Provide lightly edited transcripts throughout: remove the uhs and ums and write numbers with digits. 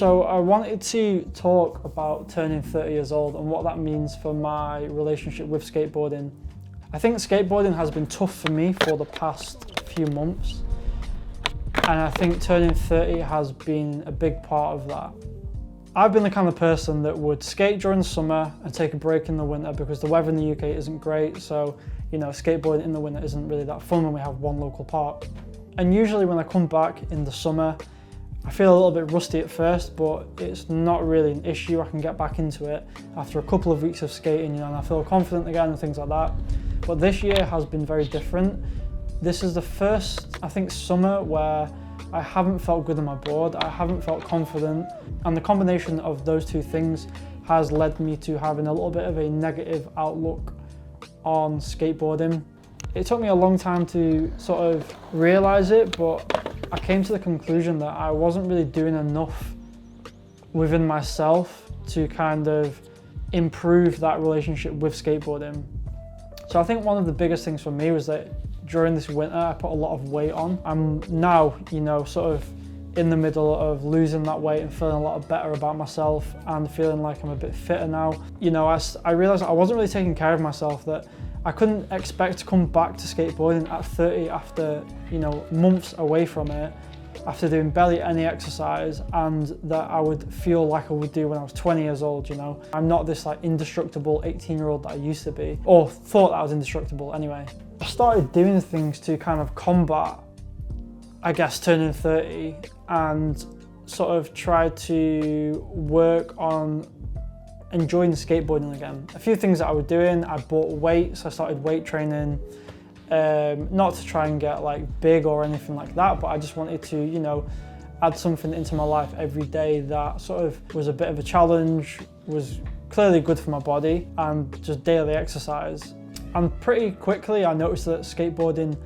So I wanted to talk about turning 30 years old and what that means for my relationship with skateboarding. I think skateboarding has been tough for me for the past few months, and I think turning 30 has been a big part of that. I've been the kind of person that would skate during the summer and take a break in the winter because the weather in the UK isn't great, so skateboarding in the winter isn't really that fun when we have one local park. And usually when I come back in the summer, I feel a little bit rusty at first, but it's not really an issue. I can get back into it after a couple of weeks of skating, and I feel confident again and things like that. But this year has been very different. This is the first, I think, summer where I haven't felt good on my board, I haven't felt confident, and the combination of those two things has led me to having a little bit of a negative outlook on skateboarding. It took me a long time to sort of realise it, but I came to the conclusion that I wasn't really doing enough within myself to kind of improve that relationship with skateboarding. So I think one of the biggest things for me was that during this winter I put a lot of weight on. I'm now, sort of in the middle of losing that weight and feeling a lot better about myself and feeling like I'm a bit fitter now. I realised I wasn't really taking care of myself, that I couldn't expect to come back to skateboarding at 30 after, months away from it, after doing barely any exercise, and that I would feel like I would do when I was 20 years old, I'm not this indestructible 18-year-old that I used to be, or thought that I was indestructible anyway. I started doing things to kind of combat, I guess, turning 30 and sort of try to work on enjoying skateboarding again. A few things that I was doing, I bought weights, I started weight training, not to try and get big or anything like that, but I just wanted to, add something into my life every day that sort of was a bit of a challenge, was clearly good for my body, and just daily exercise. And pretty quickly I noticed that skateboarding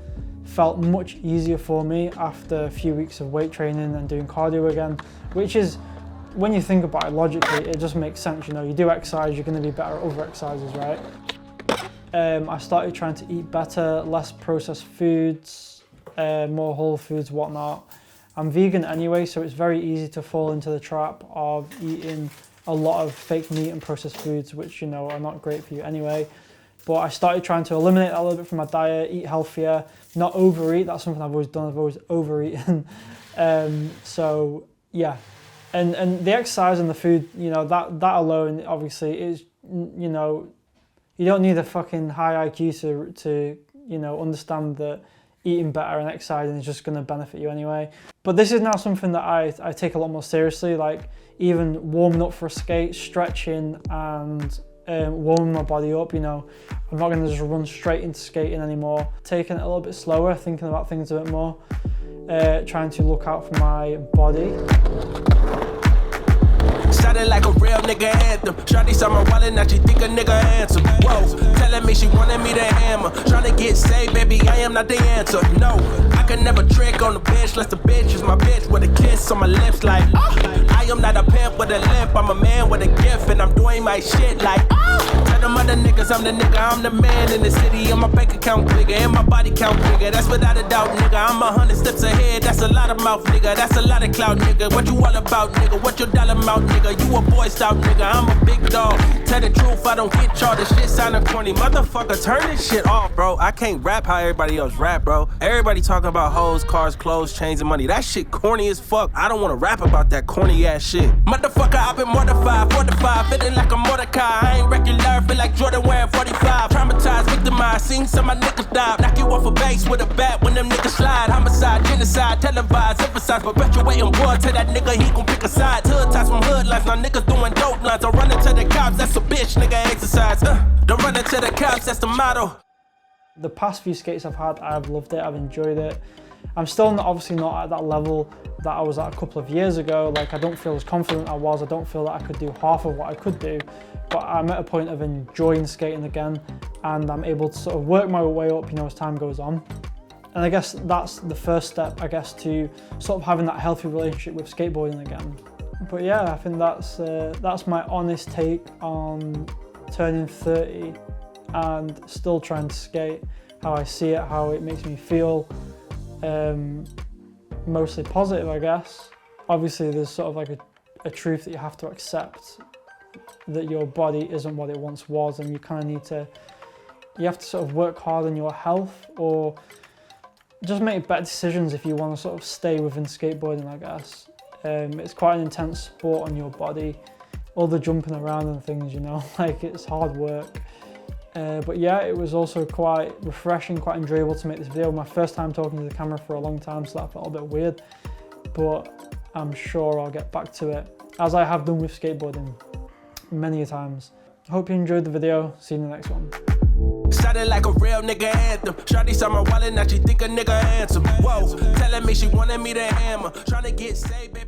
felt much easier for me after a few weeks of weight training and doing cardio again, which is, when you think about it logically, it just makes sense. You do exercise, you're going to be better at other exercises, right? I started trying to eat better, less processed foods, more whole foods, whatnot. I'm vegan anyway, so it's very easy to fall into the trap of eating a lot of fake meat and processed foods, which are not great for you anyway. But I started trying to eliminate that a little bit from my diet, eat healthier, not overeat. That's something I've always done, I've always overeaten. So yeah. And the exercise and the food, that alone obviously is, you don't need a fucking high IQ to understand that eating better and exercising is just going to benefit you anyway. But this is now something that I take a lot more seriously, even warming up for a skate, stretching and warming my body up. I'm not going to just run straight into skating anymore. Taking it a little bit slower, thinking about things a bit more, trying to look out for my body. Sounded like a real nigga anthem. Shawty saw my wallet, now she think a nigga handsome. Whoa, telling me she wanted me to hammer. Tryna get saved, baby, I am not the answer. No, I can never trick on the bitch, unless the bitch is my bitch with a kiss on my lips like I am not a pimp with a limp, I'm a man with a gift, and I'm doing my shit like tell them other niggas I'm the nigga, I'm the man in the city, and my bank account bigger, and my body count bigger. That's without a doubt, nigga. I'm 100 steps ahead, that's a lot of mouth, nigga. That's a lot of clout, nigga. What you all about, nigga? What your dollar amount, nigga? You a boy stout, nigga. I'm a big dog. Tell the truth, I don't get y'all. This shit sounding corny. Motherfucker, turn this shit off, bro. I can't rap how everybody else rap, bro. Everybody talking about hoes, cars, clothes, chains, and money. That shit corny as fuck. I don't wanna rap about that corny ass shit. Motherfucker, I've been mortified, fortified, feeling like a Mordecai. I ain't regular, feel like Jordan wearing 45. Traumatized, victimized, seen some of my niggas die. Knock you off a base with a bat when them niggas slide. Homicide, genocide, televised, emphasize, perpetuating war. Tell that nigga he gon' pick a side. Hood ties from hood life, now niggas doing dope lines. I'm running to the cops, that's a bitch, nigga exercise. Don't run into the cops, that's the motto. The past few skates I've had, I've loved it, I've enjoyed it. I'm still obviously not at that level that I was at a couple of years ago. I don't feel as confident I was. I don't feel that I could do half of what I could do, but I'm at a point of enjoying skating again, and I'm able to sort of work my way up, as time goes on. And I guess that's the first step, to sort of having that healthy relationship with skateboarding again. But yeah, I think that's my honest take on turning 30 and still trying to skate, how I see it, how it makes me feel. Mostly positive, I guess. Obviously there's sort of a a truth that you have to accept, that your body isn't what it once was, and you kind of need to, you have to sort of work hard on your health, or just make better decisions if you want to sort of stay within skateboarding, I guess. It's quite an intense sport on your body, all the jumping around and things, you know, like it's hard work. But yeah, it was also quite refreshing, quite enjoyable to make this video. My first time talking to the camera for a long time, so that felt a bit weird, but I'm sure I'll get back to it, as I have done with skateboarding many times. Hope you enjoyed the video. See you in the next one. Sounded like a real nigga anthem. Shawty saw my wallet, now she think a nigga handsome. Whoa, telling me she wanted me to hammer. Tryna get saved, baby.